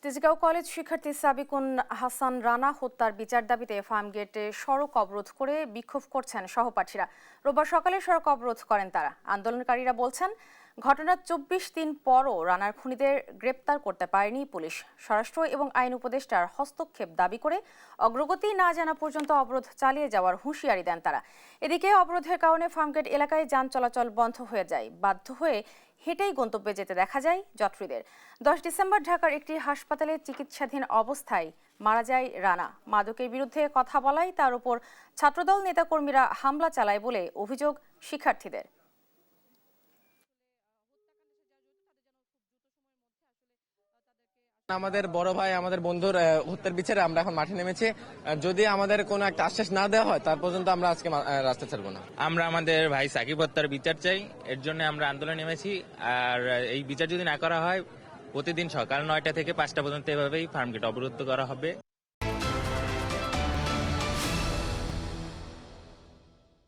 Tejgaon college শিক্ষার্থী সাবিকুন হাসান রানা হত্যার বিচার দাবিতে ফার্মগেটে সড়ক অবরোধ করে বিক্ষোভ করছেন সহপাঠীরা। রোববার সকালে সড়ক অবরোধ করেন তারা। আন্দোলনকারীরা বলছেন, ঘটনার ২৪ দিন পরও রানার খুনিদের গ্রেপ্তার করতে পারেনি পুলিশ। স্বরাষ্ট্র এবং আইন উপদেষ্টার হস্তক্ষেপ দাবি করে অগ্রগতি না জানা পর্যন্ত অবরোধ চালিয়ে যাওয়ার হুঁশিয়ারি দেন তারা। এদিকে অবরোধের কারণে ফার্মগেট এলাকায় যান চলাচল বন্ধ হয়ে যায়। বাধ্য হয়ে হেঁটেই গন্তব্যে যেতে দেখা যায় যাত্রীদের। ১০ ডিসেম্বর ঢাকার একটি হাসপাতালে চিকিৎসাধীন অবস্থায় মারা যায় রানা। মাদকের বিরুদ্ধে কথা বলায় তার উপর ছাত্রদল নেতাকর্মীরা হামলা চালায় বলে অভিযোগ শিক্ষার্থীদের। আমাদের বড় ভাই, আমাদের বন্ধুর হত্যার বিচারে আমরা এখন মাঠে নেমেছি। যদি আমাদের কোনো একটা আশ্বাস না দেওয়া হয়, তার পর্যন্ত আমরা আজকে রাস্তা ছাড়বো না। আমরা আমাদের ভাই সাকিব হত্যার বিচার চাই, এর জন্য আমরা আন্দোলনে নেমেছি। আর এই বিচার যদি না করা হয়, প্রতিদিন সকাল ৯টা থেকে ৫টা পর্যন্ত এভাবেই ফার্মগেট অবরুদ্ধ করা হবে।